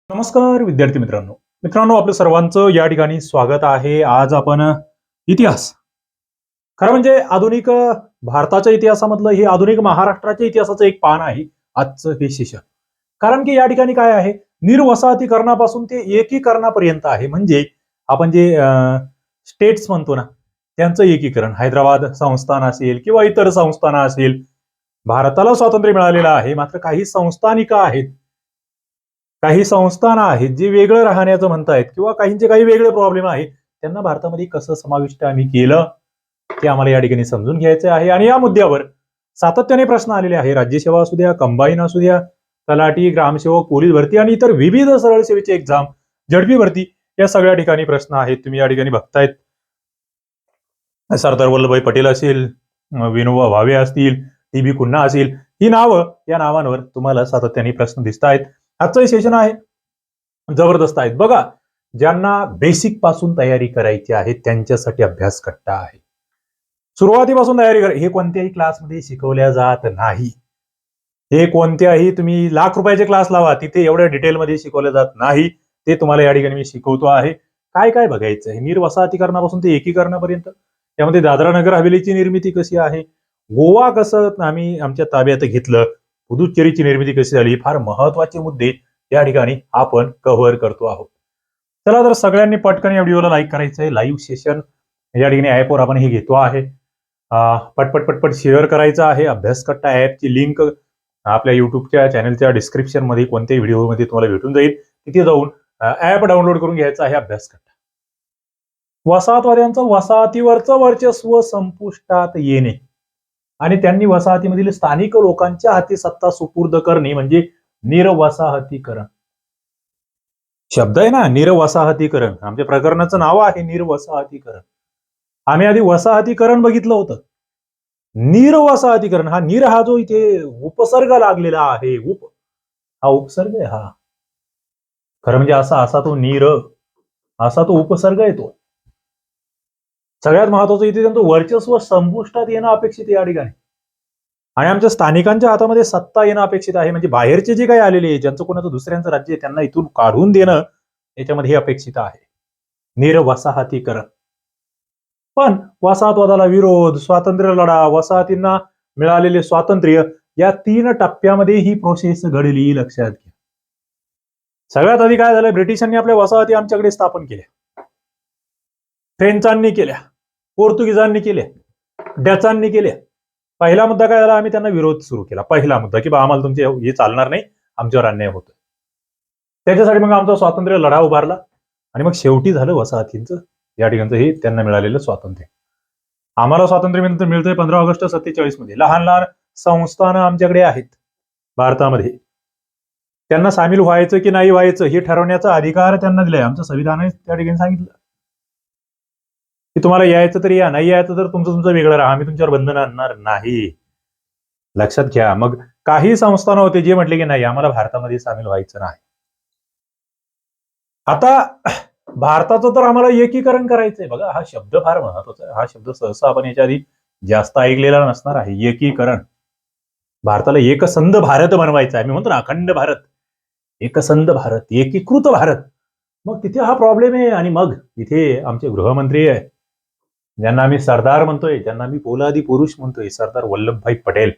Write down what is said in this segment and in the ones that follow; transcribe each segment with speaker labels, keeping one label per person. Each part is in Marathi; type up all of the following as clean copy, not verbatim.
Speaker 1: नमस्कार विद्यार्थी मित्रांनो मित्रांनो आपलं सर्वांचं या ठिकाणी स्वागत आहे. आज आपण इतिहास खरं म्हणजे आधुनिक भारताच्या इतिहासामधलं हे आधुनिक महाराष्ट्राच्या इतिहासाचं एक पान आहे आजचं हे सेशन. कारण की या ठिकाणी काय आहे, निर्वसाहतीकरणापासून ते एकीकरणापर्यंत आहे. म्हणजे आपण जे स्टेट्स म्हणतो ना, त्यांचं एकीकरण, हैदराबाद संस्थान असेल किंवा इतर संस्थान असेल. भारताला स्वातंत्र्य मिळालेलं आहे, मात्र काही संस्थानिका आहेत, काही संस्थान आहेत जे वेगळं राहण्याचं म्हणतायत किंवा काहींचे काही वेगळे प्रॉब्लेम आहे. त्यांना भारतामध्ये कसं समाविष्ट आम्ही केलं ते आम्हाला या ठिकाणी समजून घ्यायचं आहे. आणि या मुद्द्यावर सातत्याने प्रश्न आलेले आहे. राज्यसेवा असू द्या, कंबाईन असू द्या, तलाठी, ग्रामसेवक, पोलीस भरती आणि इतर विविध सरळ सेवेचे एक्झाम, झडपी भरती, या सगळ्या ठिकाणी प्रश्न आहेत. तुम्ही या ठिकाणी बघतायत सरदार वल्लभभाई पटेल असेल, विनोबा भावे असतील, टी.बी. कुन्हा असेल, ही नावं, या नावांवर तुम्हाला सातत्याने प्रश्न दिसत आहेत. आजचं सेशन आहे जबरदस्त आहेत. बघा, ज्यांना बेसिक पासून तयारी करायची आहे त्यांच्यासाठी अभ्यास कट्टा आहे. सुरुवातीपासून तयारी करा. हे कोणत्याही क्लासमध्ये शिकवल्या जात नाही. हे कोणत्याही तुम्ही लाख रुपयाचे क्लास लावा, तिथे एवढ्या डिटेलमध्ये शिकवलं जात नाही. ते तुम्हाला या ठिकाणी मी शिकवतो आहे. काय काय बघायचं आहे, निर्वसाहतीकरणापासून ते एकीकरणापर्यंत. त्यामध्ये दादरा नगर हवेलीची निर्मिती कशी आहे, गोवा कसं आम्ही आमच्या ताब्यात घेतलं, पुदुच्चेरीची निर्मिती कशी झाली, फार महत्वाचे मुद्दे या ठिकाणी आपण कव्हर करतो आहोत. चला तर सगळ्यांनी पटकन या व्हिडिओला लाईक करायचं आहे. लाईव्ह सेशन या ठिकाणी ऍपवर आपण हे घेतो आहे. पटपट पटपट शेअर करायचं आहे. अभ्यास कट्टा ऍपची लिंक आपल्या युट्यूबच्या चॅनलच्या डिस्क्रिप्शन मध्ये कोणत्याही व्हिडिओमध्ये तुम्हाला भेटून जाईल. तिथे जाऊन ऍप डाउनलोड करून घ्यायचा आहे अभ्यास कट्टा. वसाहतवाद्यांचं वसाहतीवरचं वर्चस्व संपुष्टात येणे आणि त्यांनी वसाहतीमधील स्थानिक लोकांच्या हाती सत्ता सुपूर्द करणे म्हणजे निर्वसाहतीकरण. शब्द आहे ना, निर्वसाहतीकरण. आमच्या प्रकरणाचं नाव आहे निर्वसाहतीकरण. आम्ही आधी वसाहतीकरण बघितलं होतं. निर्वसाहतीकरण, हा निर हा जो इथे उपसर्ग लागलेला आहे, हा उपसर्ग आहे. हा खरं म्हणजे असा तो नीर, असा तो उपसर्ग आहे तो. सगळ्यात महत्वाचं इथे त्यांचं वर्चस्व संपुष्टात येणं अपेक्षित आहे या ठिकाणी. आणि आमच्या स्थानिकांच्या हातामध्ये सत्ता येणं अपेक्षित आहे. म्हणजे बाहेरचे जे काही आलेले आहे, ज्यांचं कोणाचं दुसऱ्यांचं राज्य आहे, त्यांना इथून काढून देणं याच्यामध्ये हे अपेक्षित आहे, निर्वसाहतीकरण. पण वसाहतवादाला विरोध, स्वातंत्र्य लढा, वसाहतींना मिळालेले स्वातंत्र्य, या 3 टप्प्यामध्ये ही प्रोसेस घडली, लक्षात घ्या. सगळ्यात आधी काय झालं, ब्रिटिशांनी आपल्या वसाहती आमच्याकडे स्थापन केल्या, फ्रेंचांनी केल्या, पोर्तुगीजांनी केल्या, डचांनी केल्या. पहिला मुद्दा काय झाला, आम्ही त्यांना विरोध सुरू केला. पहिला मुद्दा की बा आम्हाला तुमचे हे चालणार नाही, आमच्यावर अन्याय होतो. त्याच्यासाठी मग आमचा स्वातंत्र्य लढा उभारला आणि मग शेवटी झालं वसाहतींचं या ठिकाणचं हे त्यांना मिळालेलं स्वातंत्र्य. आम्हाला स्वातंत्र्य मिळतंय 15 ऑगस्ट 47 मध्ये. लहान लहान संस्थानं आमच्याकडे आहेत भारतामध्ये. त्यांना सामील व्हायचं की नाही व्हायचं हे ठरवण्याचा अधिकार त्यांना दिलाय. आमचं संविधानाने त्या ठिकाणी सांगितलं की तुम्हाला यायचं तरी या, नाही यायचं तर तुमचं वेगळं राहा, आम्ही तुमच्यावर बंधन आणणार नाही. लक्षात घ्या. मग काही संस्थानं होते जे म्हटले की नाही, आम्हाला भारतामध्ये सामील व्हायचं नाही. आता भारताचं तर आम्हाला एकीकरण करायचंय. बघा, हा शब्द फार महत्वाचा आहे. हा शब्द सहसा आपण याच्या आधी जास्त ऐकलेला नसणार आहे. एकीकरण. भारताला एकसंध भारत बनवायचा आहे. मी म्हणतो ना, अखंड भारत, एकसंध भारत, एकीकृत भारत. मग तिथे हा प्रॉब्लेम आहे. आणि मग इथे आमचे गृहमंत्री आहे, ज्यांना आम्ही सरदार म्हणतोय, ज्यांना आम्ही पोलादी पुरुष म्हणतोय, सरदार वल्लभभाई पटेल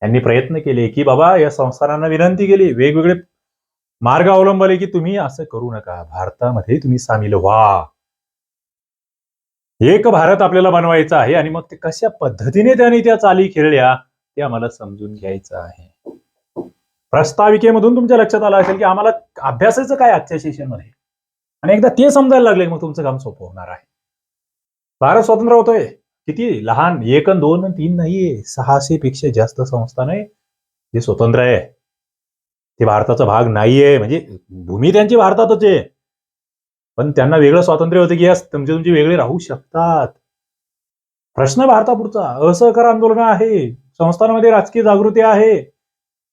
Speaker 1: यांनी प्रयत्न केले की बाबा या संस्थानांना विनंती केली, वेगवेगळे मार्ग अवलंबले की तुम्ही असं करू नका, भारतामध्ये तुम्ही सामील व्हा. एक भारत आपल्याला बनवायचा आहे. आणि मग ते कशा पद्धतीने त्यांनी त्या चाली खेळल्या ते आम्हाला समजून घ्यायचं आहे. प्रस्ताविकेमधून तुमच्या लक्षात आलं असेल की आम्हाला अभ्यासाचं काय आजच्या सेशनमध्ये, आणि एकदा ते समजायला लागले मग तुमचं काम सोपं होणार आहे. भारत स्वतंत्र होतोय. किती लहान, 1 अन् 2 अन् 3 नाहीये, 600 पेक्षा जास्त संस्थान आहे जे स्वतंत्र आहे. ते भारताचा भाग नाहीये. म्हणजे भूमी त्यांची भारतातच आहे, पण त्यांना वेगळं स्वातंत्र्य होतं की यास तुमचे वेगळे राहू शकतात. प्रश्न भारतापुढचा. असहकार आंदोलन आहे, संस्थानामध्ये राजकीय जागृती आहे,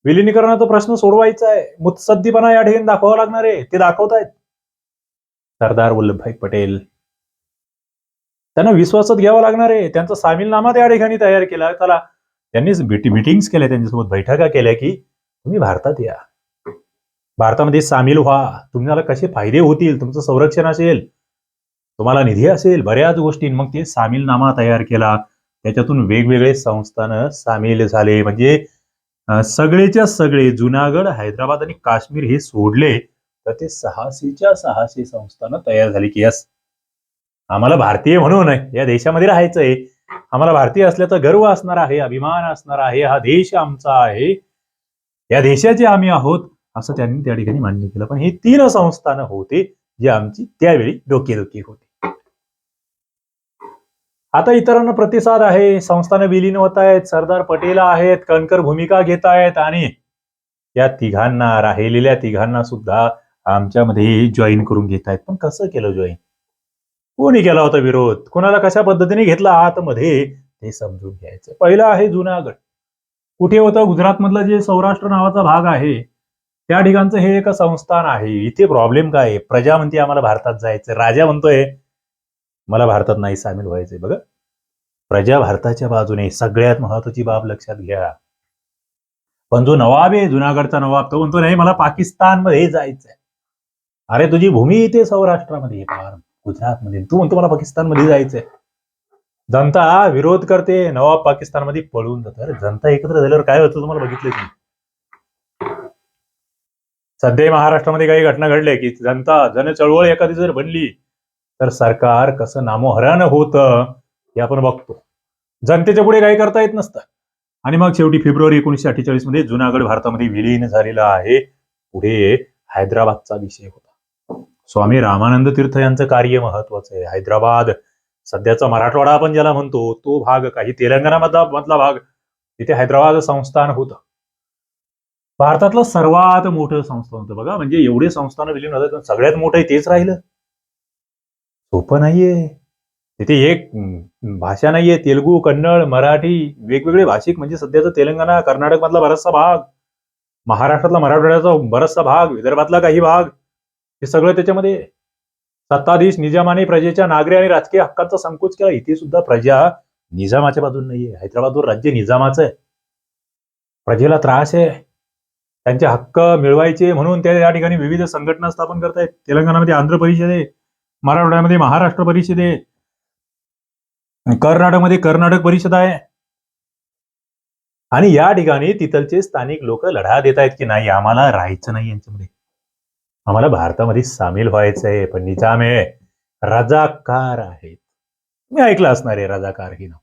Speaker 1: विलिनीकरणाचा प्रश्न सोडवायचा आहे, मुत्सद्दीपणा या ठिकाणी दाखवावा लागणार आहे. ते दाखवतायत सरदार वल्लभभाई पटेल. त्यांना विश्वासात घ्यावं लागणार आहे. त्यांचा सामीलनामा त्या ठिकाणी तयार केला. चला, त्यांनीच मिटिंग्स केल्या, त्यांच्यासोबत बैठका केल्या की तुम्ही भारतात या. भारतामध्ये सामील व्हा. तुम्हाला कसे फायदे होतील, तुमचं संरक्षण असेल, तुम्हाला निधी असेल, बऱ्याच गोष्टी. मग ते सामीलनामा तयार केला. त्याच्यातून वेगवेगळे संस्थान सामील झाले. म्हणजे सगळेच्या सगळे जुनागड, हैदराबाद आणि काश्मीर हे सोडले तर ते 600च्या 600 संस्थानं तयार झाली की यस, आम्हाला भारतीय म्हणून या देशामध्ये राहायचंय, आम्हाला भारतीय असल्याचा गर्व असणार आहे, अभिमान असणार आहे, हा देश आमचा आहे, या देशाचे आम्ही आहोत, असं त्यांनी त्या ठिकाणी मान्य केलं. पण हे 3 संस्थानं होते जे आमची त्यावेळी डोकेदुखी होती. आता इतरांना प्रतिसाद आहे, संस्थानं विलीन होत आहेत, सरदार पटेल आहेत, कणखर भूमिका घेत आहेत आणि या तिघांना, राहिलेल्या तिघांना सुद्धा आमच्यामध्ये जॉईन करून घेत आहेत. पण कसं केलं जॉईन? कोणी केला होता विरोध? कोणाला कशा पद्धतीने घेतला आतमध्ये हे समजून घ्यायचं. पहिलं आहे जुनागड. कुठे होतं? गुजरात मधलं जे सौराष्ट्र नावाचा भाग आहे त्या ठिकाणचं हे एक संस्थान आहे. इथे प्रॉब्लेम काय आहे? प्रजा म्हणते आम्हाला भारतात जायचं, राजा म्हणतोय मला भारतात नाही सामील व्हायचंय. बघा, प्रजा भारताच्या बाजूने, सगळ्यात महत्वाची बाब लक्षात घ्या. पण जो नवाब आहे, जुनागडचा नवाब, तो म्हणतो नाही मला पाकिस्तानमध्ये जायचंय. अरे तुझी भूमी इथे सौराष्ट्रामध्ये, गुजरातमध्ये, तू म्हणतो मला पाकिस्तानमध्ये जायचंय. जनता विरोध करते, नवाब पाकिस्तानमध्ये पळून जातो. अरे जनता एकत्र झाल्यावर काय होतं तुम्हाला बघितलं की सध्या महाराष्ट्रामध्ये काही घटना घडल्या की जन चळवळ एखादी जर बनली तर सरकार कसं नामोहरान होतं हे आपण बघतो. जनतेच्या पुढे काही करता येत नसतं. आणि मग शेवटी फेब्रुवारी 1948 मध्ये जुनागड भारतामध्ये विलीन झालेला आहे. पुढे हैदराबादचा विषय होता. स्वामी रामानंद तीर्थ यांचं कार्य महत्वाचं आहे. हैदराबाद, सध्याचा मराठवाडा आपण ज्याला म्हणतो तो भाग, काही तेलंगणा मधला भाग, तिथे हैदराबाद संस्थान होतं. भारतातलं सर्वात मोठं संस्थान होतं. बघा, म्हणजे एवढे संस्थान विलीन होतात, सगळ्यात मोठं तेच राहिलं. सोपं नाहीये. तिथे एक भाषा नाहीये. तेलुगू, कन्नड, मराठी, वेगवेगळे भाषिक, म्हणजे सध्याचा तेलंगणा, कर्नाटक मधला बराचसा भाग, महाराष्ट्रातला मराठवाड्याचा बराचसा भाग, विदर्भातला काही भाग, हे सगळं त्याच्यामध्ये. सत्ताधीश निजामाने प्रजेच्या नागरी आणि राजकीय हक्कांचा संकोच केला. इथे सुद्धा प्रजा निजामाच्या बाजून नाहीये. हैदराबादवर राज्य निजामाचं आहे. प्रजेला त्रास आहे, त्यांचे हक्क मिळवायचे म्हणून ते या ठिकाणी विविध संघटना स्थापन करतायत. तेलंगणामध्ये आंध्र परिषद आहे, मराठवाड्यामध्ये महाराष्ट्र परिषद आहे, कर्नाटकमध्ये कर्नाटक परिषद आहे. आणि या ठिकाणी तिथलचे स्थानिक लोक लढा देत आहेत की नाही, आम्हाला राहायचं नाही यांच्यामध्ये, आम्हाला भारतामध्ये सामील व्हायचंय. पण निजाम आहे, रजाकार आहेत. मी ऐकलं असणार आहे रजाकार ही नाव.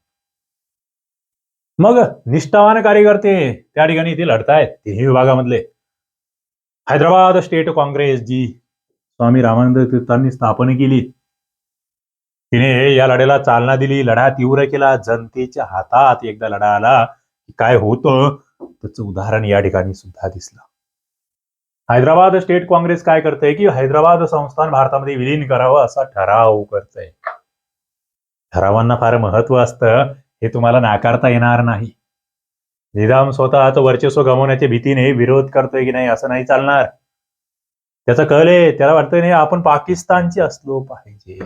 Speaker 1: मग निष्ठावान कार्यकर्ते त्या ठिकाणी इथे लढतायत, तिन्ही विभागामधले. हैदराबाद स्टेट काँग्रेस जी स्वामी रामानंद तीर्थांनी स्थापन केली, तिने या लढ्याला चालना दिली, लढा तीव्र केला. जनतेच्या हातात एकदा लढा आला काय होतं त्याचं उदाहरण या ठिकाणी सुद्धा दिसलं. हैदराबाद स्टेट काँग्रेस काय करतंय की हैदराबाद संस्थान भारतामध्ये विलीन करावं असा ठराव करतंय. ठरावांना फार महत्व असतं, हे तुम्हाला नाकारता येणार नाही. निजाम स्वतःचं वर्चस्व गमावण्याच्या भीतीने विरोध करतोय की नाही, असं नाही चालणार. त्याचं कल आहे, त्याला वाटतंय नाही आपण पाकिस्तानचे असलो पाहिजे,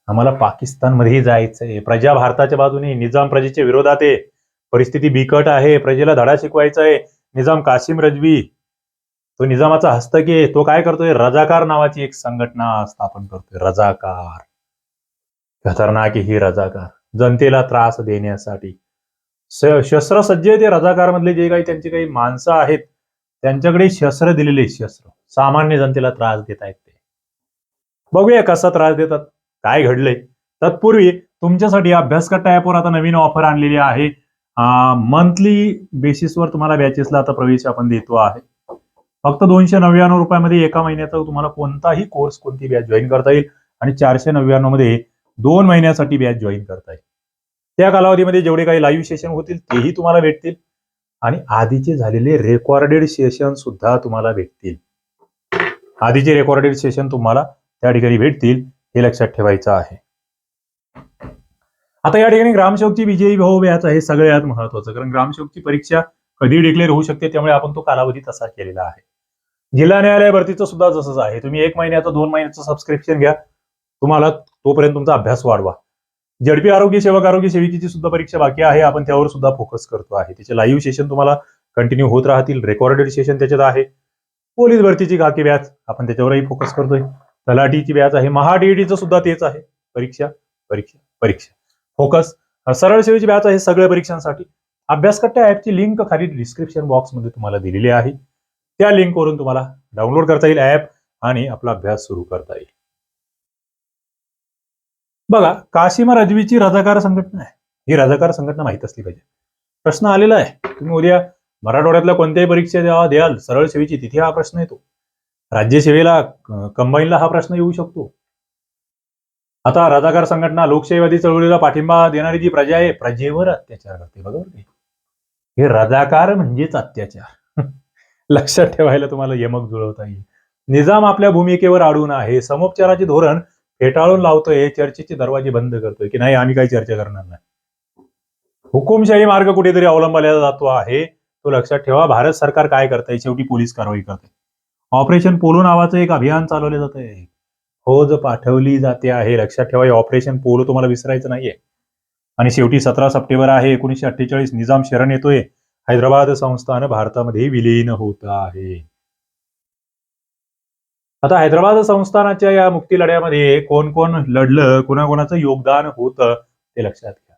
Speaker 1: आम्हाला पाकिस्तानमध्ये जायचंय. प्रजा भारताच्या बाजूने, निजाम प्रजेच्या विरोधात आहे, परिस्थिती बिकट आहे, प्रजेला धडा शिकवायचा आहे. निजाम कासिम रजवी, तो निजामाचा हस्तक आहे, तो काय करतोय, रजाकार नावाची एक संघटना स्थापन करतोय. रजाकार, खतरनाक ही रजाकार, जनतेला त्रास देण्यासाठी शस्त्रसज्ज ते रजाकार मधले जे काही त्यांचे काही माणसं आहेत त्यांच्याकडे शस्त्र दिलेले, शस्त्र सामान्य जनतेला त्रास देत आहेत. ते बघूया कसा त्रास देतात, काय घडलंय. तत्पूर्वी तुमच्यासाठी अभ्यासकट्टा ऍपवर आता नवीन ऑफर आणलेली आहे. मंथली बेसिसवर तुम्हाला बॅचेसला आता प्रवेश आपण देतो आहे. फक्त 299 रुपयामध्ये एका महिन्याचा तुम्हाला कोणताही कोर्स, कोणती बॅच जॉईन करता येईल. आणि 499 मध्ये 2 महिन्यासाठी बॅच जॉईन करता येईल. त्या कालावधीमध्ये जेवढे काही लाईव्ह सेशन होतील तेही तुम्हाला भेटतील आणि आधीचे झालेले रेकॉर्डेड सेशन सुद्धा तुम्हाला भेटतील. आधीचे रेकॉर्डेड सेशन तुम्हाला त्या ठिकाणी भेटतील, हे लक्षात ठेवायचं आहे. आता या ठिकाणी ग्रामसेवकची विजयी भाऊ बॅच आहे सगळ्यात महत्वाचं, कारण ग्रामसेवकची परीक्षा कधी डिक्लेअर होऊ शकते, त्यामुळे आपण तो कालावधी तसा केलेला आहे. जिल्हा न्यायालय भरतीचं सुद्धा जसंच आहे. तुम्ही 1 महिन्याचं 2 महिन्याचं सबस्क्रिप्शन घ्या, तुम्हाला तोपर्यंत तुमचा अभ्यास वाढवा. झडपी आरोग्य सेवक, आरोग्य सेविकेची सुद्धा परीक्षा बाकी आहे, आपण त्यावर सुद्धा फोकस करतो आहे. त्याचे लाईव्ह सेशन तुम्हाला कंटिन्यू होत राहतील, रेकॉर्डेड सेशन त्याच्यात आहे. पोलीस भरतीची खाकी बॅच आपण त्याच्यावरही फोकस करतोय. तलाठीची बॅच आहे. महाडीईटीचं सुद्धा तेच आहे. परीक्षा परीक्षा परीक्षा फोकस. सरळ सेवेची बॅच आहे सगळ्या परीक्षांसाठी. अभ्यासकट्टा ऍपची लिंक खाली डिस्क्रिप्शन बॉक्समध्ये तुम्हाला दिलेली आहे. त्या लिंकवरून तुम्हाला डाउनलोड करता येईल ऍप आणि आपला अभ्यास सुरू करता येईल. बघा, काशिमा रजवीची रजाकार संघटना आहे. ही रजाकार संघटना माहित असली पाहिजे. प्रश्न आलेला आहे, तुम्ही उद्या मराठवाड्यातल्या कोणत्याही परीक्षा द्याल सरळ सेवेची, तिथे हा प्रश्न येतो. राज्यसेवेला कंबाईनला हा प्रश्न येऊ शकतो. आता रजाकार संघटना लोकशाहीवादी चळवळीला पाठिंबा देणारी जी प्रजा आहे, प्रजेवर अत्याचार करते. बरोबर, हे रजाकार म्हणजेच अत्याचार. लक्षात ठेवायला तुम्हाला यमक जुळवता येईल. निजाम आपल्या भूमिकेवर अडून आहे. समोपचाराचे धोरण फेटाळून लावतोय. चर्चेचे दरवाजे बंद करतोय की नाही आम्ही काही चर्चा करणार नाही. हुकुमशाही मार्ग कुठेतरी अवलंबला जातो आहे. तो लक्षात ठेवा. भारत सरकार काय करतंय, शेवटी पोलीस कारवाई करते. ऑपरेशन पोलो नावाचं एक अभियान चालवलं जात आहे. फौज पाठवली जाते आहे. लक्षात ठेवा, ऑपरेशन पोलो तुम्हाला विसरायचं नाहीये. आणि शेवटी 17 सप्टेंबर आहे 1948, निजाम शरण येतोय. हैदराबाद संस्थान भारतामध्ये विलीन होत आहे. आता हैदराबाद संस्थानाच्या या मुक्ती लढ्यामध्ये कोण कोण लढलं, कोणाकोणाचं योगदान होतं ते लक्षात घ्या.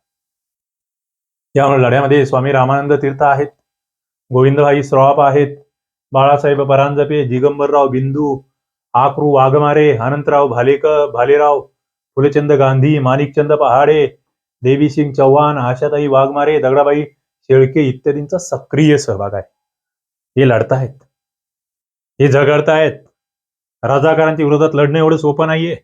Speaker 1: या लढ्यामध्ये स्वामी रामानंद तीर्थ आहेत, गोविंदभाई श्रॉफ आहेत, बाळासाहेब परांजपे, दिगंबरराव बिंदू, आक्रू वाघमारे, अनंतराव भालेराव, फुलचंद गांधी, माणिकचंद पहाडे, देवीसिंग चव्हाण, आशाताई वाघमारे, दगडाबाई शेळके इत्यादींचा सक्रिय सहभाग आहे. हे लढतायत, हे झगडतायत. रजाकारांच्या विरोधात लढणं एवढं सोपं नाहीये.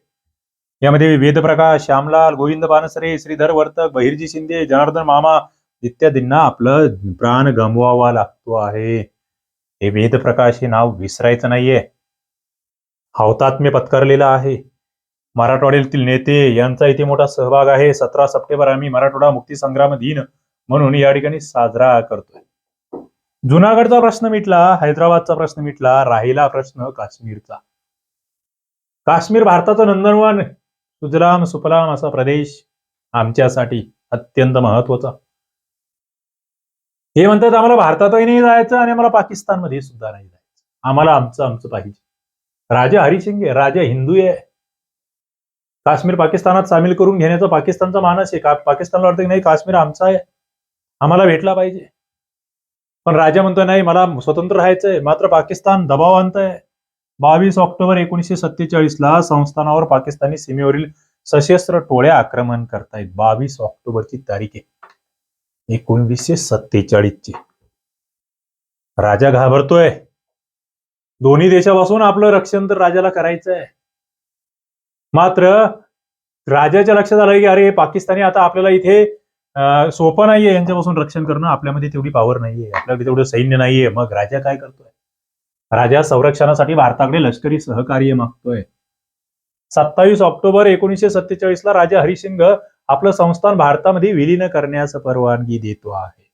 Speaker 1: यामध्ये वेदप्रकाश, श्यामलाल, गोविंद पानसरे, श्रीधर वर्तक, बहिर्जी शिंदे, जनार्दन मामा इत्यादींना आपलं प्राण गमवावा लागतो आहे. हे वेदप्रकाश हे नाव विसरायचं नाहीये. हौतात्म्य पत्करलेलं आहे. मराठवाड्यातील नेते यांचा इथे मोठा सहभाग आहे. 17 सप्टेंबर आम्ही मराठवाडा मुक्ती संग्राम दिन म्हणून या ठिकाणी साजरा करतोय. जुनागडचा प्रश्न मिटला, हैदराबादचा प्रश्न मिटला, राहिला प्रश्न काश्मीरचा. काश्मीर भारताचं नंदनवन, सुजलाम सुफलाम असा प्रदेश आमच्यासाठी अत्यंत महत्वाचा. हे म्हणतात आम्हाला भारतातही नाही जायचं आणि आम्हाला पाकिस्तानमध्ये सुद्धा नाही जायचं. आम्हाला आमचं पाहिजे. राजा हरिसिंग राजा हिंदू आहे. काश्मीर पाकिस्तानात सामील करून घेण्याचा पाकिस्तानचा मानस आहे. पाकिस्तानला वाटतं की नाही काश्मीर आमचा आहे, आम्हाला भेटला पाहिजे. पण राजा म्हणतोय नाही मला स्वतंत्र राहायचंय. मात्र पाकिस्तान दबाव आणतंय. 22 ऑक्टोबर 1947 ला संस्थानावर पाकिस्तानी सीमेवरील सशस्त्र टोळ्या आक्रमण करतायत. 22 ऑक्टोबरची तारीख आहे 1947 ची. राजा घाबरतोय. दोन्ही देशापासून आपलं रक्षण तर राजाला करायचंय. मात्र राजाच्या लक्षात आलं की अरे पाकिस्तानी आता आपल्याला इथे सोपं नाहीये यांच्यापासून रक्षण करणं. आपल्यामध्ये तेवढी पॉवर नाहीये, आपल्याकडे तेवढं सैन्य नाहीये. मग राजा काय करतोय? राजा संरक्षणासाठी भारताकडे लष्करी सहकार्य मागतोय. 27 ऑक्टोबर 1947 ला राजा हरिसिंग आपलं संस्थान भारतामध्ये विलीन करण्यास परवानगी देतो आहे.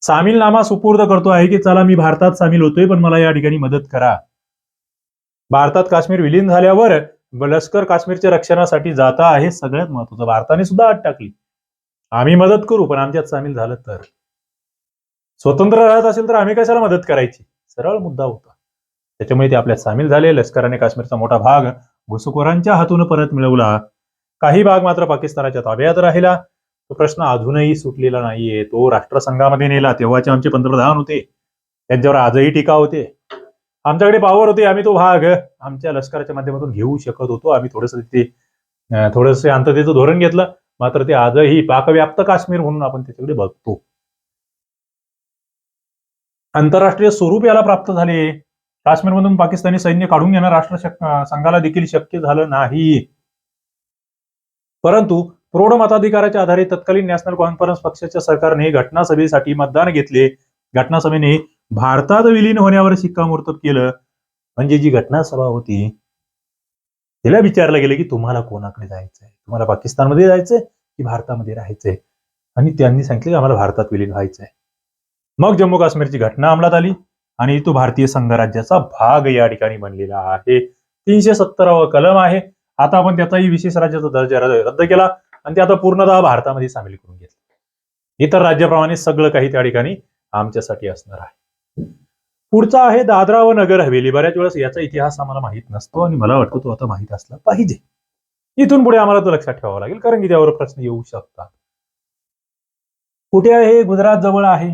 Speaker 1: सामीलनामा सुपूर्द करतो आहे की चला मी भारतात सामील होतोय पण मला या ठिकाणी मदत करा. भारतात काश्मीर विलीन झाल्यावर लष्कर काश्मीरच्या रक्षणासाठी जाता आहे. सगळ्यात महत्वाचं, भारताने सुद्धा अट टाकली आम्ही मदत करू पण आमच्यात सामील झालं तर. स्वतंत्र राहत असेल तर आम्ही कशाला मदत करायची, सरळ मुद्दा होता. त्याच्यामुळे ते आपल्यात सामील झाले. लष्कराने काश्मीरचा मोठा भाग घुसखोरांच्या हातून परत मिळवला. काही भाग मात्र पाकिस्तानाच्या ताब्यात राहिला. तो प्रश्न अजूनही सुटलेला नाहीये. तो राष्ट्रसंघामध्ये नेला. तेव्हाचे आमचे पंतप्रधान होते, त्यांच्यावर आजही टीका होते. आमच्याकडे पॉवर होती, आम्ही तो भाग आमच्या लष्कराच्या माध्यमातून घेऊ शकत होतो. आम्ही थोडंसं शांततेचं धोरण घेतलं. मात्र ते आजही पाकव्याप्त काश्मीर म्हणून आपण त्याच्याकडे बघतो. आंतरराष्ट्रीय स्वरूप याला प्राप्त झाले. काश्मीरमधून पाकिस्तानी सैन्य काढून घेणं राष्ट्रसंघाला देखील शक्य झालं नाही. परंतु प्रौढ मताधिकाराच्या आधारे तत्कालीन नॅशनल कॉन्फरन्स पक्षाच्या सरकारने घटनासभेसाठी मतदान घेतले. घटनासभेने भारतात विलीन होण्यावर शिक्कामोर्तब केलं. म्हणजे जी घटनासभा होती तिला विचारलं गेलं की तुम्हाला कोणाकडे जायचंय, तुम्हाला पाकिस्तानमध्ये जायचंय की भारतामध्ये राहायचंय, आणि त्यांनी सांगितलं की आम्हाला भारतात विलीन व्हायचंय. मग जम्मू काश्मीरची घटना अंमलात आली आणि तो भारतीय संघराज्याचा भाग या ठिकाणी बनलेला आहे. 370वा कलम आहे. आता आपण त्याचाही विशेष राज्याचा दर्जा रद्द केला आणि ते आता पूर्णतः भारतामध्ये सामील करून घेतलं. इतर राज्याप्रमाणे सगळं काही त्या ठिकाणी आमच्यासाठी असणार आहे. पुढचा आहे दादरा व नगर हवेली. बऱ्याच वेळेस याचा इतिहास आम्हाला माहित नसतो आणि मला वाटतं तो आता माहित असला पाहिजे. इथून पुढे आम्हाला तो लक्षात ठेवावा लागेल, कारण की त्यावर प्रश्न येऊ शकतात. कुठे आहे? गुजरात जवळ आहे.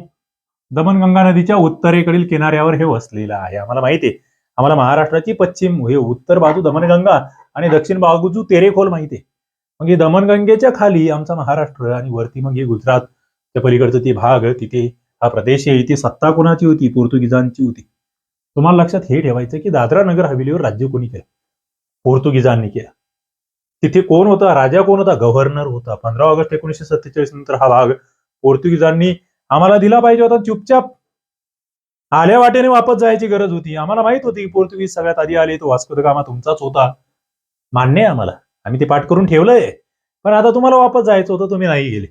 Speaker 1: दमणगंगा नदीच्या उत्तरेकडील किनाऱ्यावर हे वसलेलं आहे. आम्हाला माहिती आहे, आम्हाला महाराष्ट्राची पश्चिम हे उत्तर बाजू दमणगंगा आणि दक्षिण बाजू तेरेखोल माहिती आहे. मग हे दमणगंगेच्या खाली आमचा महाराष्ट्र आणि वरती मग हे गुजरातच्या पलीकडचं ते भाग, तिथे हा प्रदेश आहे. इथे सत्ता कोणाची होती? पोर्तुगीजांची होती. तुम्हाला लक्षात हे ठेवायचं की दादरा नगर हवेलीवर राज्य कोणी केलं? पोर्तुगीजांनी केलं. तिथे कोण होता? राजा कोण होता? गव्हर्नर होता. 15 ऑगस्ट 1947 नंतर हा भाग पोर्तुगीजांनी आम्हाला दिला पाहिजे होता. चुपचाप आल्या वाटेने वापस जायची गरज होती. आम्हाला माहित होती की पोर्तुगीज सगळ्यात आधी आले, तो वास्को द गामा तुमचाच होता. मान्य आहे आम्हाला, आम्ही ते पाठ करून ठेवलंय. पण आता तुम्हाला वापस जायचं होतं, तुम्ही नाही गेले.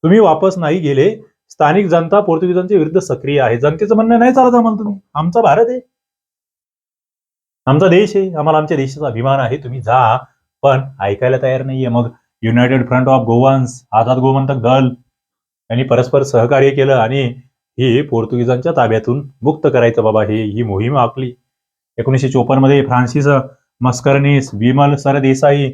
Speaker 1: तुम्ही वापस नाही गेले. स्थानिक जनता पोर्तुगीजांच्या विरुद्ध सक्रिय आहे. जनतेचं म्हणणं नाही चालत आम्हाला. तुम्ही आमचा भारत आहे, आमचा देश आहे, आम्हाला आमच्या देशाचा अभिमान आहे, तुम्ही जा. पण ऐकायला तयार नाहीये. मग United front of Goans, Azad Gomantak दल यांनी परस्पर सहकार्य केलं आणि ही पोर्तुगीजांच्या ताब्यातून मुक्त करायचं बाबा ही मोहीम आखली. 1954 मध्ये फ्रान्सिस मस्करनीस, विमल सरदेसाई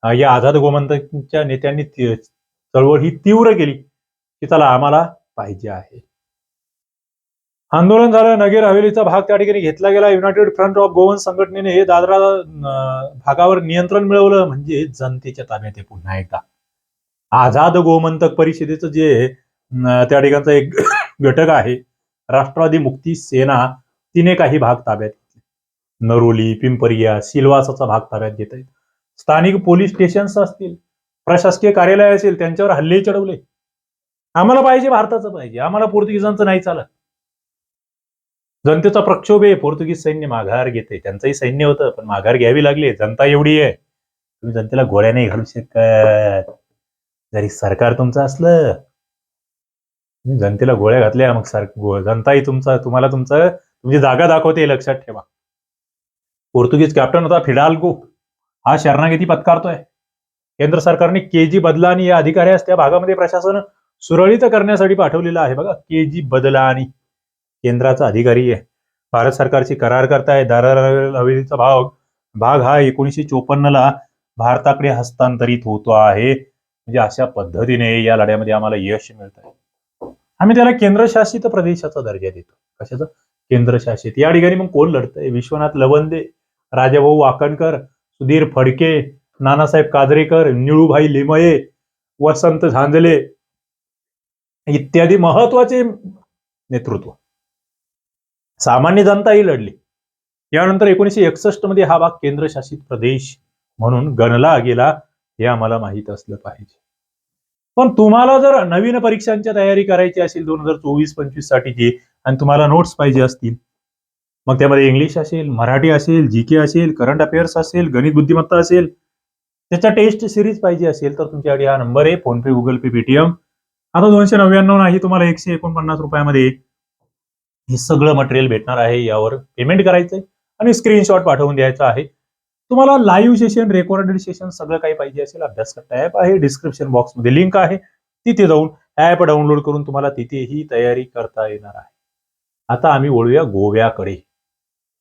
Speaker 1: या आझाद गोमंतकच्या नेत्यांनी चळवळ ही तीव्र केली की चला आम्हाला पाहिजे आहे. आंदोलन झालं. नगर हवेलीचा भाग त्या ठिकाणी घेतला गेला. युनायटेड फ्रंट ऑफ गोवन संघटनेने हे दादरा भागावर नियंत्रण मिळवलं. म्हणजे जनतेच्या ताब्यात आहे पुन्हा एकदा. आझाद गोमंतक परिषदेचं जे त्या ठिकाणचा एक घटक आहे, राष्ट्रवादी मुक्ती सेना, तिने काही भाग ताब्यात घेतले. नरोली, पिंपरिया, सिल्वासाचा भाग ताब्यात घेत आहेत. स्थानिक पोलीस स्टेशन्स असतील, प्रशासकीय कार्यालय असेल, त्यांच्यावर हल्ले चढवले. आम्हाला पाहिजे, भारताचं पाहिजे, आम्हाला पोर्तुगीजांचं नाही चालत. जनतेचा प्रक्षोभ आहे. पोर्तुगीज सैन्य माघार घेते. त्यांचंही सैन्य होतं, पण माघार घ्यावी लागली. जनता एवढी आहे, तुम्ही जनतेला गोळ्या नाही घालू शकत. जरी सरकार तुमचं असलं, तुम्ही जनतेला गोळ्या घातल्या, मग जनताही तुम्हाला तुमची जागा दाखवते. लक्षात ठेवा. पोर्तुगीज कॅप्टन होता फिडाल्गो, हा शरणागती पत्कारतोय. केंद्र सरकारने केजी बदला आणि या अधिकाऱ्यास त्या भागामध्ये प्रशासन सुरळीत करण्यासाठी पाठवलेलं आहे. बघा, केजी बदला आणि केंद्राचा अधिकारी आहे. भारत सरकारची करार करताय. दादरा हवेलीचा भाग हा 1954 ला भारताकडे हस्तांतरित होतो आहे. म्हणजे अशा पद्धतीने या लढ्यामध्ये आम्हाला यश मिळत आहे. आम्ही त्याला केंद्रशासित प्रदेशाचा दर्जा देतो. कशाचा? केंद्रशासित. या ठिकाणी मग कोण लढतंय? विश्वनाथ लवंदे, राजाभाऊ वाकणकर, सुधीर फडके, नानासाहेब काजरेकर, निळूभाई लिमये, वसंत झांजले इत्यादी महत्वाचे नेतृत्व. सामान्य जनताही लढली. यानंतर 1961 मध्ये हा भाग केंद्रशासित प्रदेश म्हणून गणला गेला. हे आम्हाला माहित असलं पाहिजे. पण तुम्हाला जर नवीन परीक्षांची तयारी करायची असेल 2024-25 साठीची, आणि तुम्हाला नोट्स पाहिजे असतील, मग त्यामध्ये इंग्लिश असेल, मराठी असेल, जीके असेल, करंट अफेअर्स असेल, गणित बुद्धिमत्ता असेल, त्याच्या टेस्ट सिरीज पाहिजे असेल, तर तुमच्याकडे हा नंबर आहे. फोन पे, गुगल पे, पेटीएम. आता 299 नाही, तुम्हाला 149 रुपयामध्ये हे सगळं मटेरियल भेटणार आहे. यावर पेमेंट करायचंय आणि स्क्रीनशॉट पाठवून द्यायचा आहे. तुम्हाला लाईव्ह सेशन, रेकॉर्डेड सेशन सगळं काही पाहिजे असेल, अभ्यास करता ऍप आहे, डिस्क्रिप्शन बॉक्समध्ये लिंक आहे, तिथे जाऊन ऍप डाउनलोड करून तुम्हाला तिथेही तयारी करता येणार आहे. आता आम्ही वळूया गोव्याकडे.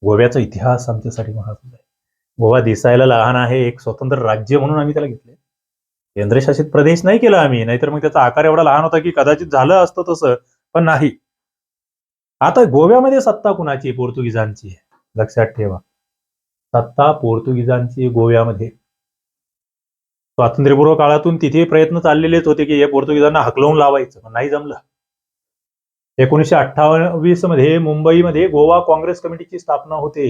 Speaker 1: गोव्याचा इतिहास आमच्यासाठी महत्वाचा आहे. गोवा दिसायला लहान आहे, एक स्वतंत्र राज्य म्हणून आम्ही त्याला घेतले. केंद्रशासित प्रदेश नाही केला आम्ही, नाहीतर मग त्याचा आकार एवढा लहान होता की कदाचित झालं असतं तसं, पण नाही. आता गोव्यामध्ये सत्ता कुणाची? पोर्तुगीजांची आहे. लक्षात ठेवा, सत्ता पोर्तुगीजांची गोव्यामध्ये. स्वातंत्र्यपूर्व काळातून तिथे प्रयत्न चाललेलेच होते की हे पोर्तुगीजांना हकलवून लावायचं, पण नाही जमलं. 1928 मध्ये मुंबईमध्ये गोवा काँग्रेस कमिटीची स्थापना होते.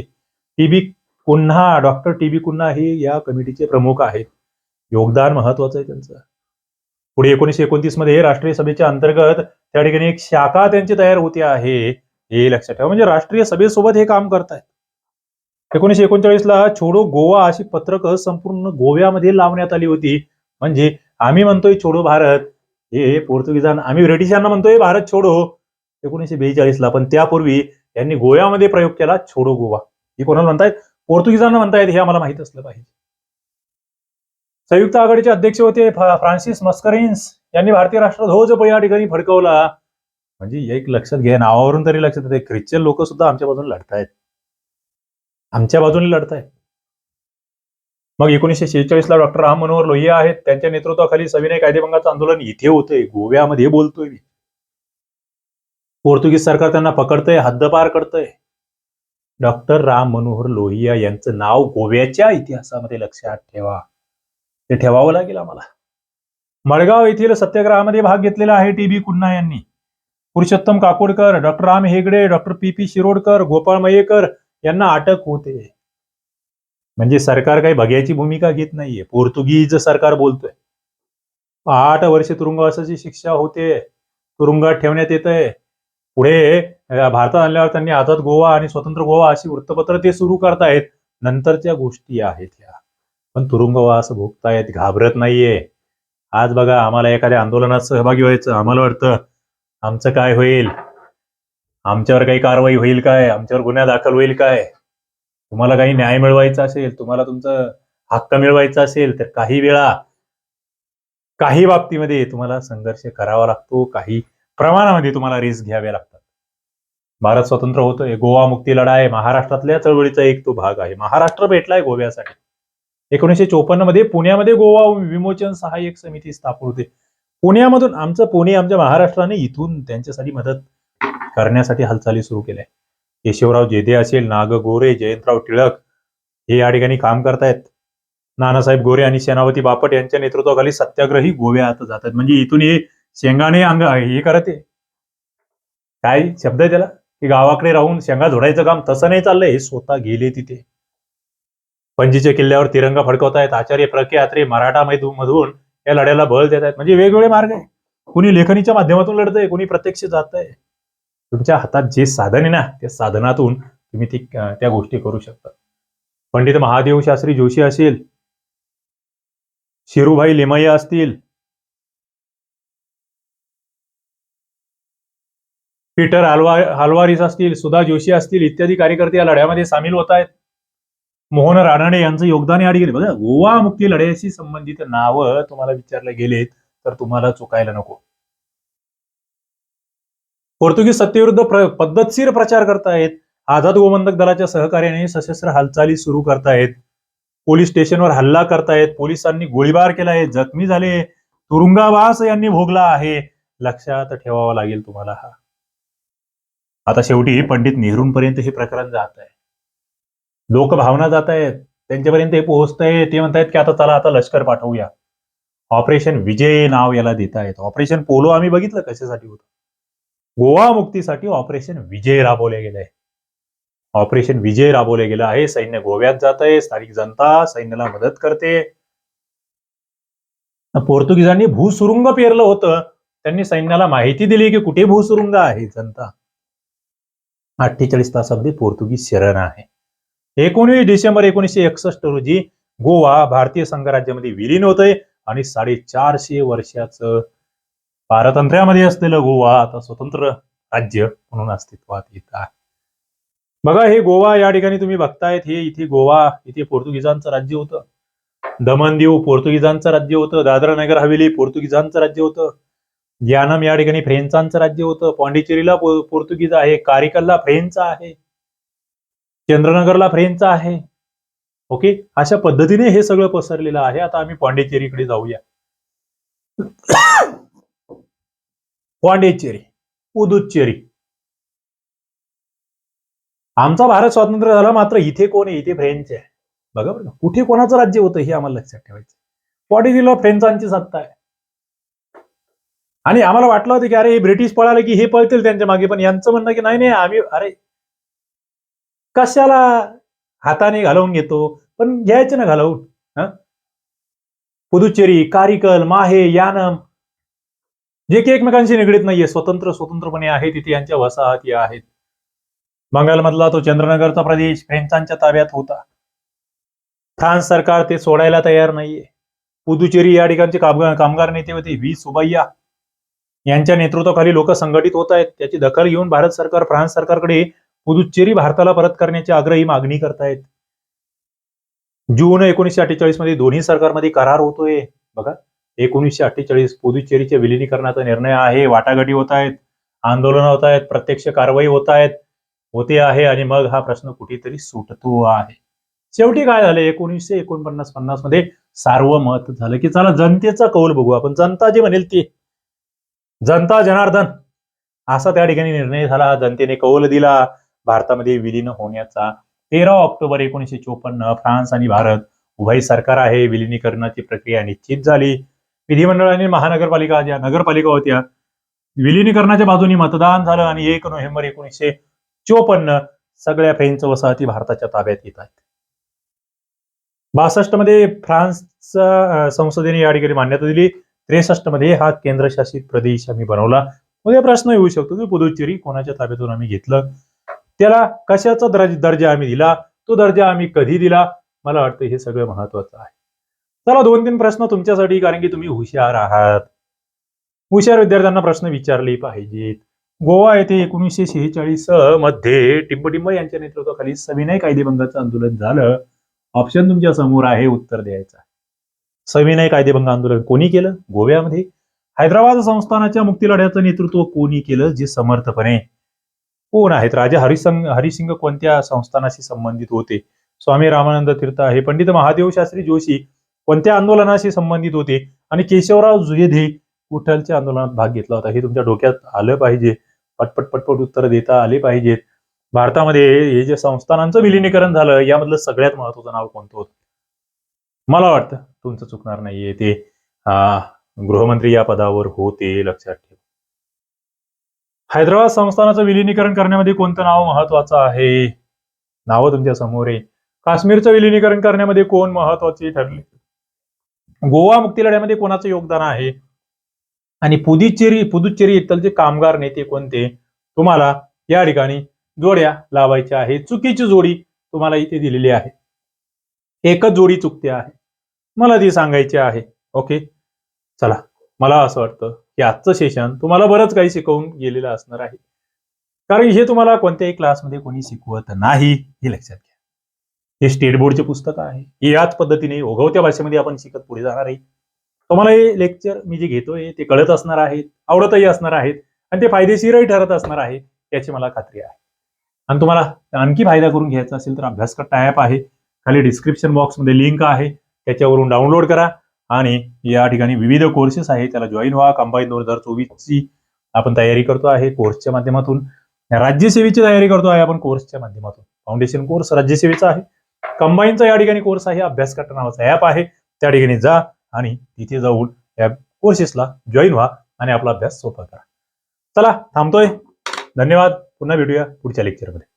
Speaker 1: डॉक्टर टी बी कुन्हा हे या कमिटीचे प्रमुख आहेत. योगदान महत्वाचं आहे त्यांचं. पुढे 1929 मध्ये राष्ट्रीय सभेच्या अंतर्गत त्या ठिकाणी एक शाखा त्यांची तयार होते आहे. हे लक्षात ठेवा, म्हणजे राष्ट्रीय सभेसोबत हे काम करतायत. 1939 ला छोडो गोवा अशी पत्रकं संपूर्ण गोव्यामध्ये लावण्यात आली होती. म्हणजे आम्ही म्हणतोय छोडो भारत, हे पोर्तुगीजांना, आम्ही ब्रिटिशांना म्हणतोय भारत छोडो 1942 ला, पण त्यापूर्वी यांनी गोव्यामध्ये प्रयोग केला छोडो गोवा. हे कोणाला म्हणतायत? पोर्तुगीजांना म्हणतायत. हे आम्हाला माहित असलं पाहिजे. संयुक्त आघाडीचे अध्यक्ष होते फ्रान्सिस मस्करिन्स, यांनी भारतीय राष्ट्रध्वज या ठिकाणी फडकवला. म्हणजे एक लक्षात घ्या, नावावरून तरी लक्षात येते, ख्रिश्चन लोक सुद्धा आमच्या बाजूने लढतायत, आमच्या बाजूने लढतायत. मग 1946ला डॉक्टर राम मनोहर लोहिया आहेत, त्यांच्या नेतृत्वाखाली सविनय कायदेभंगाचं आंदोलन इथे होतंय, गोव्यामध्ये बोलतोय मी. पोर्तुगीज सरकार त्यांना पकडतंय, हद्दपार करतंय. डॉक्टर राम मनोहर लोहिया यांचं नाव गोव्याच्या इतिहासामध्ये लक्षात ठेवा, ते ठेवावं लागेल आम्हाला. मडगाव येथील सत्याग्रहामध्ये भाग घेतलेला आहे टी.बी. कुन्हा यांनी. Purushottam Kakodkar, doctor Ram Hegde, doctor P P. Shirodkar, Gopal Mayekar यांना अटक होते. म्हणजे सरकार काही बघ्याची भूमिका घेत नाहीये, पोर्तुगीज सरकार बोलतोय. 8 वर्ष तुरुंगवासाची शिक्षा होते, तुरुंगात ठेवण्यात येतंय. पुढे भारतात आणल्यावर त्यांनी आझाद गोवा आणि स्वतंत्र गोवा अशी वृत्तपत्र ते सुरू करतायत. नंतरच्या गोष्टी आहेत ह्या, पण तुरुंगवास भोगतायत, घाबरत नाहीये. आज बघा, आम्हाला एखाद्या आंदोलनात सहभागी व्हायचं, आम्हाला वाटतं आमचं काय होईल, आमच्यावर काही कारवाई होईल काय, आमच्यावर गुन्हा दाखल होईल काय. तुम्हाला काही न्याय मिळवायचा असेल, तुम्हाला तुमचं हक्क मिळवायचा असेल, तर काही वेळा काही बाबतीमध्ये तुम्हाला संघर्ष करावा लागतो, काही प्रमाणामध्ये तुम्हाला रिस्क घ्याव्या लागतात. भारत स्वतंत्र होतोय, गोवा मुक्ती लढा आहे, महाराष्ट्रातल्या चळवळीचा एक तो भाग आहे. महाराष्ट्र भेटलाय गोव्यासाठी. 1954 मध्ये पुण्यामध्ये गोवा विमोचन सहाय्यक समिती स्थापन होते. पुण्यामधून आमच्या महाराष्ट्राने इथून त्यांच्यासाठी मदत करण्यासाठी हालचाली सुरू केल्या. केशवराव जेधे असेल, नाग गोरे, जयंतराव टिळक हे या ठिकाणी काम करतायत. नानासाहेब गोरे आणि सेनापती बापट यांच्या नेतृत्वाखाली सत्याग्रही गोव्यात जातात. म्हणजे इथून हे शेंगाने हे करत आहे, काय शब्द आहे त्याला, की गावाकडे राहून शेंगा झोडायचं काम, तसं नाही चाललंय. हे स्वतः गेले तिथे, पणजीच्या किल्ल्यावर तिरंगा फडकवतायत. आचार्य प्रके आत्रे मराठा मधून या लढ्याला बळ देत आहेत. म्हणजे वेगवेगळे मार्ग आहे. कुणी लेखणीच्या माध्यमातून लढतंय, कुणी प्रत्यक्ष जात आहे. तुमच्या हातात जे साधन आहे ना, त्या साधनातून तुम्ही त्या गोष्टी करू शकता. पंडित महादेव शास्त्री जोशी असेल, शिरूभाई लिमय्या असतील, पीटर हलवारीस असतील, सुधा जोशी असतील, इत्यादी कार्यकर्ते या लढ्यामध्ये सामील होत आहेत. मोहन रानडे यांचं योगदान या ठिकाणी बघा. गोवा मुक्ती लढ्याशी संबंधित नावं तुम्हाला विचारले गेलेत तर तुम्हाला चुकायला नको. पोर्तुगीज सत्तेविरुद्ध पद्धतशीर प्रचार करतायत. आझाद गोमंतक दलाच्या सहकार्याने सशस्त्र हालचाली सुरू करतायत. पोलीस स्टेशनवर हल्ला करतायत, पोलिसांनी गोळीबार केलाय, जखमी झाले, तुरुंगवास यांनी भोगला आहे. लक्षात ठेवावा लागेल तुम्हाला हा. आता शेवटी पंडित नेहरूंपर्यंत हे प्रकरण जात आहे, लोकभावना जात आहेत, त्यांच्यापर्यंत हे पोहोचतंय. ते म्हणतायत की आता चला, आता लष्कर पाठवूया. ऑपरेशन विजय नाव याला देत आहेत. ऑपरेशन पोलो आम्ही बघितलं कशासाठी होतं. गोवा मुक्तीसाठी ऑपरेशन विजय राबवले गेलंय. ऑपरेशन विजय राबवले गेलं आहे. सैन्य गोव्यात जात आहे, स्थानिक जनता सैन्याला मदत करते. पोर्तुगीजांनी भूसुरुंग पेरलं होतं, त्यांनी सैन्याला माहिती दिली की कुठे भूसुरुंग आहे. जनता 48 तासामध्ये पोर्तुगीज शरण आहे. 19 डिसेंबर 1961 रोजी गोवा भारतीय संघराज्यामध्ये विलीन होतंय आणि 450 वर्षाचं पारतंत्र्यामध्ये असलेलं गोवा आता स्वतंत्र राज्य म्हणून अस्तित्वात येत आहे. बघा, हे गोवा या ठिकाणी तुम्ही बघतायत, हे इथे गोवा, इथे पोर्तुगीजांचं राज्य होतं. दमन दीव पोर्तुगीजांचं राज्य होतं. दादरा नगर हवेली पोर्तुगीजांचं राज्य होतं. ग्यानम या ठिकाणी फ्रेंचांचं राज्य होतं. पॉंडिचेरीला पोर्तुगीज आहे. कारिकलला फ्रेंच आहे. चंद्रनगरला फ्रेंच आहे. ओके, अशा पद्धतीने हे सगळं पसरलेलं आहे. आता आम्ही पॉंडिचेरीकडे जाऊया. पॉंडिचेरी, पुदुच्चेरी. आमचा भारत स्वतंत्र झाला, मात्र इथे कोण आहे? इथे फ्रेंच आहे. बघा बरं, कुठे कोणाचं राज्य होतं हे आम्हाला लक्षात ठेवायचं. पॉंडिचेरीला फ्रेंचांची सत्ता आहे. आणि आम्हाला वाटलं होतं की अरे ब्रिटिश पळाले की हे पळतील त्यांच्या मागे, पण यांचं म्हणणं की नाही आम्ही अरे कशाला हाताने घालवून घेतो, पण घ्यायचं ना घालवून. पुदुच्चेरी, कारिकल, माहे, यानम जे की एकमेकांशी निगडीत नाहीये, स्वतंत्रपणे आहे, तिथे यांच्या वसाहती आहेत. बंगालमधला तो चंद्रनगरचा प्रदेश फ्रेंचांच्या ताब्यात होता. फ्रान्स सरकार ते सोडायला तयार नाहीये. पुदुचेरी या ठिकाणचे कामगार नेते होते व्ही सुबैया, यांच्या नेतृत्वाखाली लोक संघटित होत आहेत. त्याची दखल घेऊन भारत सरकार फ्रान्स सरकारकडे पुदुच्चेरी भारताला परत करण्याची आग्रही मागणी करतायत. जून 1948 मध्ये दोन्ही सरकारमध्ये करार होतोय. बघा, 1948 पुदुच्चेरीच्या विलिनीकरणाचा निर्णय आहे. वाटाघाटी होत आहेत. आंदोलन होत आहेत, प्रत्यक्ष कारवाई होते आहे आणि मग हा प्रश्न कुठेतरी सुटतो आहे. शेवटी काय झालं 1949-50 मध्ये सार्वमत झालं की चला जनतेचा कौल बघू आपण. जनता जे म्हणेल ते, जनता जनार्दन असा त्या ठिकाणी निर्णय झाला. जनतेने कौल दिला भारतामध्ये विलीन होण्याचा. 13 ऑक्टोबर 1954 फ्रान्स आणि भारत उभय सरकार आहे. विलिनीकरणाची प्रक्रिया निश्चित झाली. विधिमंडळ आणि महानगरपालिका ज्या नगरपालिका होत्या विलिनीकरणाच्या बाजूने मतदान झालं आणि 1 नोव्हेंबर 1954 सगळ्या फ्रेंच वसाहती भारताच्या ताब्यात येत आहेत. 62 मध्ये फ्रान्स संसदेने या ठिकाणी मान्यता दिली. 63 मध्ये हा केंद्रशासित प्रदेश आम्ही बनवला. मग प्रश्न येऊ शकतो की पुदुच्चेरी कोणाच्या ताब्यातून आम्ही घेतलं, त्याला कशाचा दर्जा आम्ही दिला, तो दर्जा आम्ही कधी दिला, मला वाटतं हे सगळं महत्वाचं आहे. चला 2-3 प्रश्न तुमच्यासाठी, कारण की तुम्ही हुशार आहात. हुशार विद्यार्थ्यांना प्रश्न विचारले पाहिजेत. गोवा येथे 1946 मध्ये टिंबटिंब यांच्या नेतृत्वाखाली सविनय कायदेभंगाचं आंदोलन झालं. ऑप्शन तुमच्या समोर आहे, उत्तर द्यायचं. सविनय कायदेभंग आंदोलन कोणी केलं गोव्यामध्ये? हैदराबाद संस्थानाच्या मुक्तीलढ्याचं नेतृत्व कोणी केलं, जे समर्थपणे कोण आहेत? राजा हरिसिंग कोणत्या संस्थानाशी संबंधित होते? स्वामी रामानंद तीर्थ आहे. पंडित महादेव शास्त्री जोशी कोणत्या आंदोलनाशी संबंधित होते? आणि केशवराव जुयदे कुठलच्या आंदोलनात भाग घेतला होता? हे तुमच्या डोक्यात आलं पाहिजे. पटपट उत्तर देता आले पाहिजेत. भारतामध्ये हे जे संस्थानांचं विलिनीकरण झालं यामधलं सगळ्यात महत्वाचं नाव कोणतं होतं? मला वाटतं तुमचं चुकणार नाहीये, ते गृहमंत्री या पदावर होते, लक्षात ठेवा. हैदराबाद संस्थानाचं विलिनीकरण करण्यामध्ये कोणतं नाव महत्वाचं आहे? नावं तुमच्या समोर आहे. काश्मीरचं विलिनीकरण करण्यामध्ये कोण महत्वाचे ठरले? गोवा मुक्तीलढ्यामध्ये कोणाचं योगदान आहे? आणि पुदुच्चेरी इथलचे कामगार नेते कोणते? तुम्हाला या ठिकाणी जोड्या लावायच्या आहे. चुकीची जोडी तुम्हाला इथे दिलेली आहे. एकच जोडी चुकते आहे, मला ती सांगायची आहे. ओके, चला. मला असं वाटतं की आजचं सेशन तुम्हाला बरंच काही शिकवून गेलेलं असणार आहे, कारण हे तुम्हाला कोणत्याही क्लासमध्ये कोणी शिकवत नाही, हे लक्षात घ्या. हे स्टेट बोर्डचे पुस्तक आहे. याच पद्धतीने ओघवत्या भाषेमध्ये आपण शिकत पुढे जाणार आहे. तुम्हाला हे लेक्चर मी जे घेतोय ते कळत असणार आहेत, आवडतही असणार आहेत आणि ते फायदेशीरही ठरत असणार आहे, याची मला खात्री आहे. आणि तुम्हाला आणखी फायदा करून घ्यायचा असेल तर अभ्यासकट्टा ऍप आहे, खाली डिस्क्रिप्शन बॉक्समध्ये लिंक आहे, त्याच्यावरून डाउनलोड करा आणि या ठिकाणी विविध कोर्सेस आहेत, त्याला जॉईन व्हा. कंबाईन 2024 ची आपण तयारी करतो आहे कोर्सच्या माध्यमातून. राज्यसेवेची तयारी करतो आहे आपण कोर्सच्या माध्यमातून. फाउंडेशन कोर्स राज्यसेवेचा आहे. कंबाईनचा या ठिकाणी कोर्स आहे, अभ्यासकट्टा नावाचा ऍप आहे, त्या ठिकाणी जा आणि तिथे जाऊन या कोर्सेसला जॉईन व्हा आणि आपला अभ्यास सोपा करा. चला थांबतोय. धन्यवाद. पुन्हा भेटूया पुढच्या लेक्चरमध्ये.